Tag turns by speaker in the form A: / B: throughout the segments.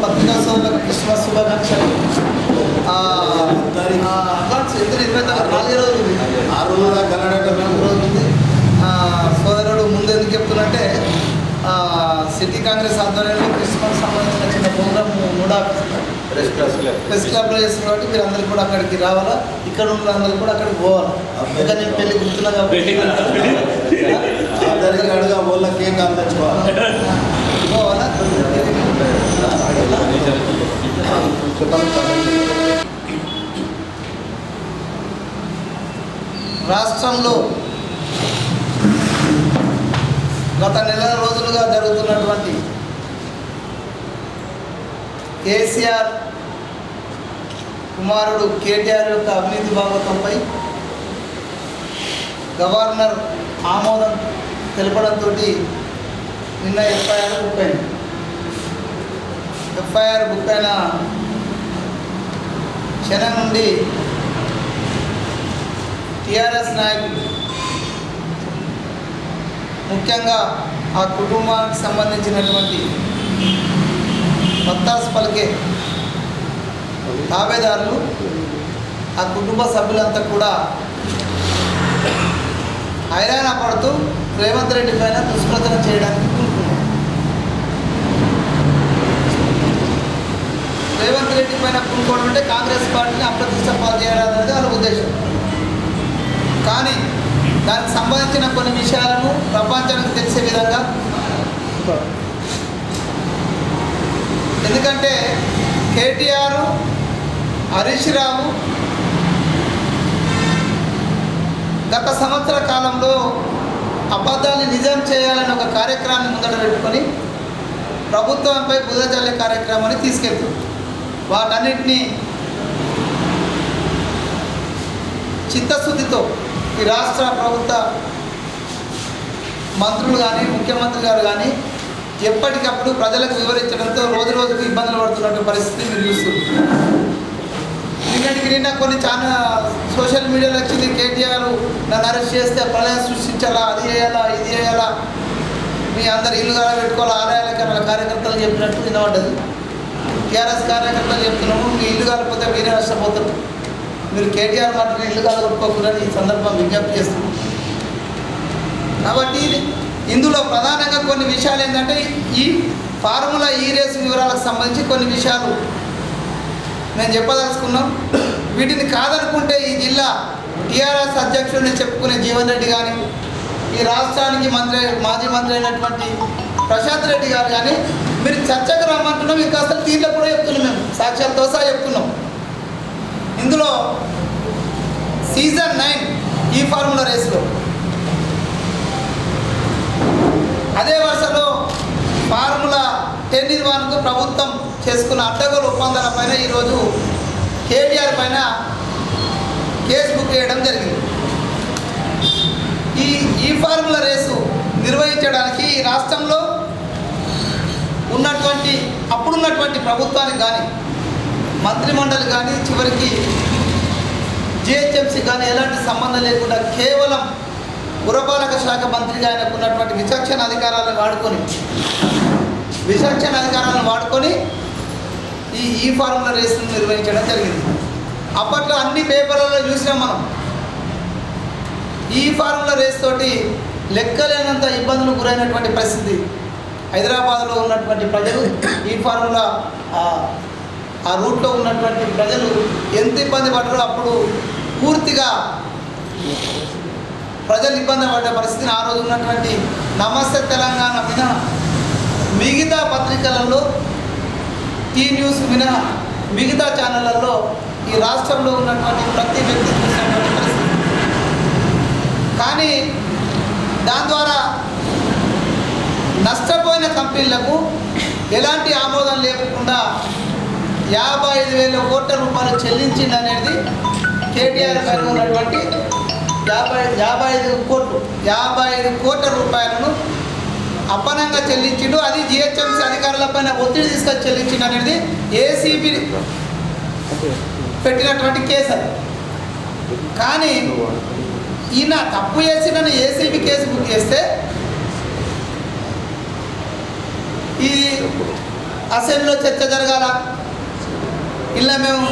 A: పత్రికా సోదరులకు క్రిస్మస్ శుభాకాంక్షలు. అడ్వాన్స్ ఇద్దరు 4 రోజులు
B: 6 రోజుల
A: రోజుంది. సోదరుడు ముందు ఎందుకు చెప్తున్నట్టే సిటీ కాంగ్రెస్ ఆధ్వర్యంలో క్రిస్మస్ సంబంధించిన చిన్న ప్రోగ్రామ్ నూడా ప్రెస్ క్లబ్లో చేస్తున్నారు కాబట్టి మీరు అందరూ కూడా అక్కడికి రావాలా, ఇక్కడ ఉన్న అందరూ కూడా అక్కడికి పోవాలా. ఇంకా నేను పెళ్లి గుర్తున్నా కాబట్టి
B: అడుగా వాళ్ళ కేక్ తెచ్చుకోవాలి
A: పోవాలా. రాష్ట్రంలో గత నెల రోజులుగా జరుగుతున్నటువంటి కేసీఆర్ కుమారుడు కేటీఆర్ యొక్క అవినీతి భాగవతంపై గవర్నర్ ఆమోదం తెలపడంతో నిన్న ఎఫ్ఐఆర్ బుక్ అయింది. ఎఫ్ఐఆర్ బుక్ అయిన క్షణం నుండి టీఆర్ఎస్ నాయకులు ముఖ్యంగా ఆ కుటుంబానికి సంబంధించినటువంటి వత్తాసు పలికే తాబేదారులు, ఆ కుటుంబ సభ్యులంతా కూడా హైరాణ పడుతూ రేవంత్ రెడ్డి పైన దుష్ప్రచారం చేయడానికి పూనుకున్నారు. రేవంత్ రెడ్డి పైన పూనుకోవడం అంటే కాంగ్రెస్ పార్టీని అప్రతిష్ట పాలు చేయాలనేది వాళ్ళ ఉద్దేశం. కానీ దానికి సంబంధించిన కొన్ని విషయాలను ప్రపంచానికి తెలిసే విధంగా, ఎందుకంటే కేటీఆర్, హరీష్ రావు గత సంవత్సర కాలంలో అబద్ధాన్ని నిజం చేయాలని ఒక కార్యక్రమాన్ని ముందట పెట్టుకొని ప్రభుత్వంపై బురద జల్లే కార్యక్రమాన్ని తీసుకెళ్తారు. వాటన్నిటినీ చిత్తశుద్ధితో ఈ రాష్ట్ర ప్రభుత్వ మంత్రులు కానీ ముఖ్యమంత్రి గారు కానీ ఎప్పటికప్పుడు ప్రజలకు వివరించడంతో రోజు రోజుకు ఇబ్బందులు పడుతున్నటువంటి పరిస్థితి మీరు చూస్తున్నారు. నిన్న కొన్ని చాలా సోషల్ మీడియాలో వచ్చింది, కేటీఆర్ నన్ను అరెస్ట్ చేస్తే ప్రళయం సృష్టించాలా, అది చేయాలా, ఇది చేయాలా, మీ అందరు ఇల్లు కాల పెట్టుకోవాలి, ఆలయాల కార్యకర్తలు చెప్పినట్టు వినబడ్డది. టీఆర్ఎస్ కార్యకర్తలు చెప్తున్నాము, మీ ఇల్లు కాలిపోతే మీరే నష్టపోతారు, మీరు కేటీఆర్ మాటలు ఇల్లు కాల కొట్టుకోకూడదని ఈ సందర్భం విజ్ఞప్తి చేస్తున్నాం. కాబట్టి ఇందులో ప్రధానంగా కొన్ని విషయాలు ఏంటంటే ఈ ఫార్ములా ఈ రేసు వివరాలకు సంబంధించి కొన్ని విషయాలు నేను చెప్పదలుచుకున్నాం. వీటిని కాదనుకుంటే ఈ జిల్లా టీఆర్ఎస్ అధ్యక్షుడిని చెప్పుకునే జీవన్ రెడ్డి కానీ, ఈ రాష్ట్రానికి మాజీ మంత్రి అయినటువంటి ప్రశాంత్ రెడ్డి గారు కానీ మీరు చర్చకు రమ్మంటున్నాం. ఇంకా అసలు దీంట్లో కూడా చెప్తున్నాం, మేము సాక్ష్యాలతో సహా చెప్తున్నాం. ఇందులో సీజన్ 9 ఈ ఫార్ములా రేసులో అదే వరుసలో ఫార్ములా 10-1కు ప్రభుత్వం చేసుకున్న అడ్డగోలు ఒప్పందాల పైన ఈరోజు కేటీఆర్ పైన కేసు బుక్ చేయడం జరిగింది. ఈ ఫార్ములా రేసు నిర్వహించడానికి ఈ రాష్ట్రంలో అప్పుడున్నటువంటి ప్రభుత్వానికి కానీ, మంత్రిమండలి కానీ, చివరికి జిహెచ్ఎంసీ కానీ ఎలాంటి సంబంధం లేకుండా కేవలం పురపాలక శాఖ మంత్రిగా ఆయనకు ఉన్నటువంటి విచక్షణ అధికారాలను వాడుకొని ఈ ఫార్ములా రేసును నిర్వహించడం జరిగింది. అప్పట్లో అన్ని పేపర్లలో చూసినాం మనం. ఈ ఫార్ములా రేస్ తోటి లెక్కలేనంత ఇబ్బందులు గురైనటువంటి పరిస్థితి హైదరాబాద్లో ఉన్నటువంటి ప్రజలు, ఈ ఫార్ములా ఆ రూట్లో ఉన్నటువంటి ప్రజలు ఎంత ఇబ్బంది పడ్డారో అప్పుడు పూర్తిగా ప్రజలు ఇబ్బంది పడ్డ పరిస్థితిని ఆ రోజు ఉన్నటువంటి నమస్తే తెలంగాణ మినహా మిగతా పత్రికలలో, టీ న్యూస్ మినహా మిగతా ఛానళ్లలో ఈ రాష్ట్రంలో ఉన్నటువంటి ప్రతి వ్యక్తి చూసినటువంటి పరిస్థితి. కానీ దాని ద్వారా నష్టపోయిన కంపెనీలకు ఎలాంటి ఆమోదం లేకుండా 55,000 కోట్ల రూపాయలు చెల్లించింది అనేది కేటీఆర్ పైన ఉన్నటువంటి 55 కోట్ల రూపాయలను అప్పనంగా చెల్లించిండు. అది జిహెచ్ఎంసీ అధికారులపైన ఒత్తిడి తీసుకొచ్చి చెల్లించిండు అనేది ఏసీబీ పెట్టినటువంటి కేసు అది. కానీ ఈయన తప్పు చేసిన ఏసీబీ కేసు బుక్ చేస్తే ఈ అసెంబ్లీలో చర్చ జరగాల, ఇలా మేము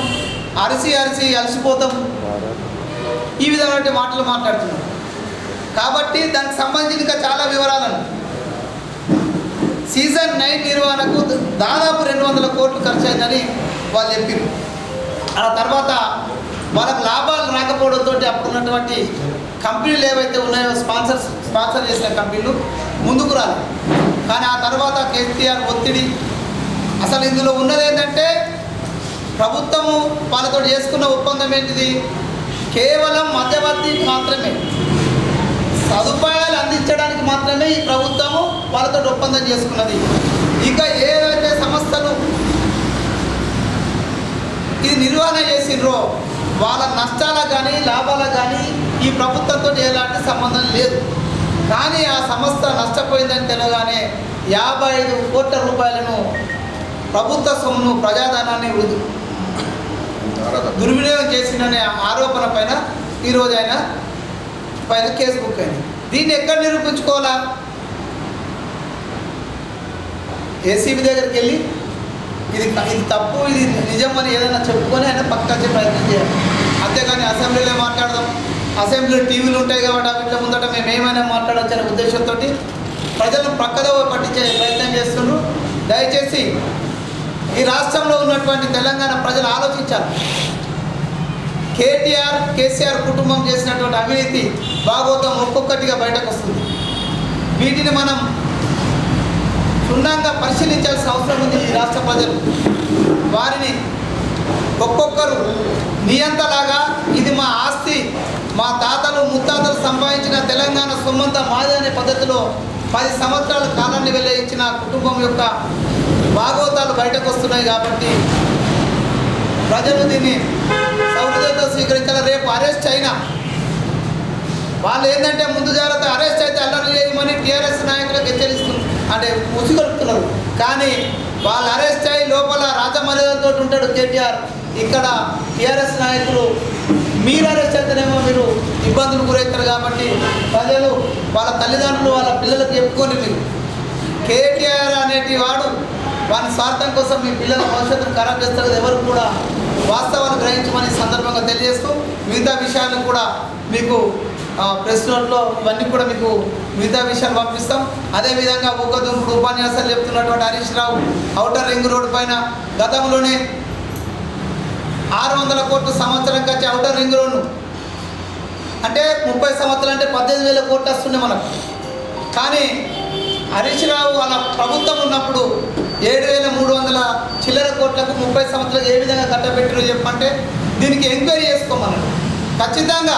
A: అరిసి అలసిపోతాం, ఈ విధమైన మాటలు మాట్లాడుతున్నాం. కాబట్టి దానికి సంబంధించి ఇంకా చాలా వివరాలను సీజన్ 9 నిర్వహణకు దాదాపు 200 కోట్లు ఖర్చు అయిందని వాళ్ళు చెప్పారు. ఆ తర్వాత వాళ్ళకు లాభాలు రాకపోవడంతో అప్పుడున్నటువంటి కంపెనీలు ఏవైతే ఉన్నాయో స్పాన్సర్ చేసిన కంపెనీలు ముందుకు రాలి. కానీ ఆ తర్వాత కేసీఆర్ ఒత్తిడి, అసలు ఇందులో ఉన్నది ఏంటంటే ప్రభుత్వము వాళ్ళతో చేసుకున్న ఒప్పందం ఏంటిది, కేవలం మధ్యవర్తికి మాత్రమే, సదుపాయాలు అందించడానికి మాత్రమే ఈ ప్రభుత్వము వాళ్ళతో ఒప్పందం చేసుకున్నది. ఇక ఏవైతే సంస్థలు ఇది నిర్వహణ చేసిండ్రో వాళ్ళ నష్టాలకు కానీ లాభాలకు కానీ ఈ ప్రభుత్వంతో ఎలాంటి సంబంధం లేదు. కానీ ఆ సంస్థ నష్టపోయిందని తెలియగానే 55 కోట్ల రూపాయలను ప్రభుత్వ సొమ్మును, ప్రజాధనాన్ని దుర్వినియోగం చేసిందనే ఆరోపణ పైన ఈరోజు ఆయన పైన కేసు బుక్ అయింది. దీన్ని ఎక్కడ నిరూపించుకోవాలా? ఏసీబీ దగ్గరికి వెళ్ళి ఇది తప్పు, ఇది నిజం అని ఏదైనా చెప్పుకొని ఆయన పక్కకొచ్చే ప్రయత్నం చేయాలి. అంతేగాని అసెంబ్లీలో మాట్లాడదాం, అసెంబ్లీలో టీవీలు ఉంటాయి కాబట్టి వీటిలో ముందట మేము ఏమైనా మాట్లాడవచ్చు అనే ఉద్దేశంతో ప్రజలను పక్కదో పట్టించే ప్రయత్నం చేస్తున్నారు. దయచేసి ఈ రాష్ట్రంలో ఉన్నటువంటి తెలంగాణ ప్రజలు ఆలోచించాలి. కేసీఆర్ కుటుంబం చేసినటువంటి అవినీతి భాగోతం ఒక్కొక్కటిగా బయటకు వస్తుంది. వీటిని మనం క్షుణ్ణంగా పరిశీలించాల్సిన అవసరం ఉంది. ఈ రాష్ట్ర ప్రజలు వారిని ఒక్కొక్కరు నియంతలాగా ఇది మా ఆస్తి, మా తాతలు ముత్తాతలు సంపాదించిన తెలంగాణ సొమ్మంత మాది అనే పద్ధతిలో 10 సంవత్సరాల కాలాన్ని వెల్లయించిన కుటుంబం యొక్క భాగోతాలు బయటకు వస్తున్నాయి. కాబట్టి ప్రజలు దీన్ని సౌహృదయంతో స్వీకరించాలి. రేపు అరెస్ట్ అయినా వాళ్ళు ఏంటంటే ముందు జాగ్రత్త, అరెస్ట్ అయితే అల్లరి చేయమని టీఆర్ఎస్ నాయకులకు హెచ్చరిస్తున్నారు, అంటే ఉసిగొలుపుతున్నారు. కానీ వాళ్ళు అరెస్ట్ అయ్యి లోపల రాజమర్యాదలతో ఉంటాడు కేటీఆర్. ఇక్కడ టీఆర్ఎస్ నాయకులు మీరు అరెస్ట్ అయితేనేమో మీరు ఇబ్బందులు గురవుతారు. కాబట్టి ప్రజలు వాళ్ళ తల్లిదండ్రులు వాళ్ళ పిల్లలకు చెప్పుకొని మీరు కేటీఆర్ అనేటి వాడు వాని స్వార్థం కోసం మీ పిల్లల భవిష్యత్తును ఖరాబ్ చేస్తారు. ఎవరు కూడా వాస్తవాలు గ్రహించమని సందర్భంగా తెలియజేస్తూ మిగతా విషయాలను కూడా మీకు ప్రెస్ నోట్లో ఇవన్నీ కూడా మీకు మిగతా విషయాలు పంపిస్తాం. అదేవిధంగా ఊకదుంపుడు ఉపన్యాసాలు చెప్తున్నటువంటి Harish Rao outer ring road పైన గతంలోనే 600 కోట్లు సంవత్సరం వచ్చి ఔటర్ రింగ్ రోడ్ను అంటే 30 సంవత్సరాలు అంటే 18,000 కోట్లు వస్తుండే మనకు. కానీ హరీష్ రావు వాళ్ళ ప్రభుత్వం ఉన్నప్పుడు 7,300 చిల్లర కోట్లకు 30 సంవత్సరాలు ఏ విధంగా కట్టబెట్టిరో చెప్పంటే దీనికి ఎంక్వైరీ చేసుకోమన్నాడు. ఖచ్చితంగా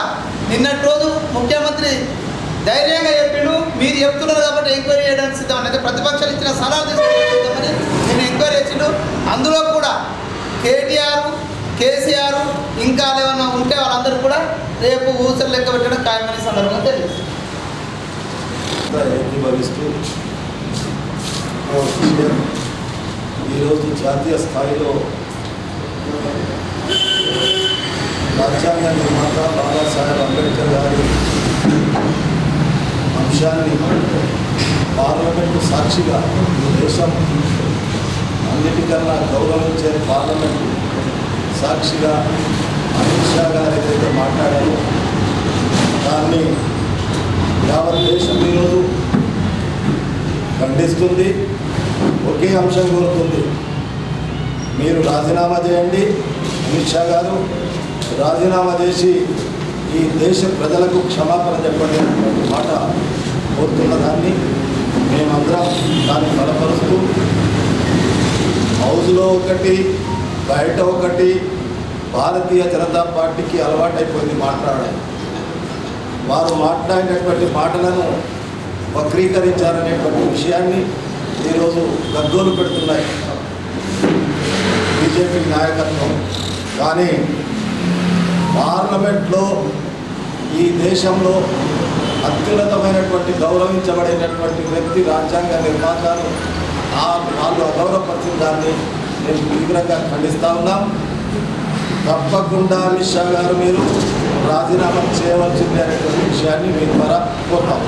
A: నిన్నటి రోజు ముఖ్యమంత్రి ధైర్యంగా చెప్పిండు, మీరు చెప్తున్నారు కాబట్టి ఎంక్వైరీ చేయడానికి సిద్ధమని. అయితే ప్రతిపక్షాలు ఇచ్చిన సలహాలు తీసుకుంటామని నేను ఎంక్వైరీ చేసిండు. అందులో కూడా కేసీఆర్ ఇంకా ఏమన్నా ఉంటే వాళ్ళందరూ కూడా రేపు ఊసలు లెక్క పెట్టడం ఖాయమనే సందర్భంగా తెలియదు.
B: ఈరోజు జాతీయ స్థాయిలో రాజ్యాంగ నిర్మాత బాబాసాహెబ్ అంబేద్కర్ గారి అంశాన్ని పార్లమెంటు సాక్షిగా ఈ దేశం అన్నిటికన్నా గౌరవించే పార్లమెంటు సాక్షిగా అమిత్ షా గారు ఏదైతే మాట్లాడారో దాన్ని యావత్ దేశం ఈరోజు ఖండిస్తుంది. ఒకే అంశం కోరుతుంది, మీరు రాజీనామా చేయండి. అమిత్ షా గారు రాజీనామా చేసి ఈ దేశ ప్రజలకు క్షమాపణ చెప్పండి అనేటువంటి మాట కోరుతున్న దాన్ని మేమందరం దాన్ని బలపరుస్తూ హౌస్లో ఒకటి బయట ఒకటి భారతీయ జనతా పార్టీకి అలవాటైపోయింది మాట్లాడడం. వారు మాట్లాడినటువంటి మాటలను వక్రీకరించారనేటువంటి విషయాన్ని ఈరోజు గగ్గోలు పెడుతున్నాయి బీజేపీ నాయకత్వం. కానీ పార్లమెంట్లో ఈ దేశంలో అత్యున్నతమైనటువంటి గౌరవించబడినటువంటి వ్యక్తి రాజ్యాంగ నిర్మాతను వాళ్ళు అగౌరవపరిచిన దాన్ని నేను తీవ్రంగా ఖండిస్తూ ఉన్నాం. తప్పకుండా అమిత్ షా గారు మీరు రాజీనామా చేయవలసిందే అనేటువంటి విషయాన్ని మీ ద్వారా కోరుతాం.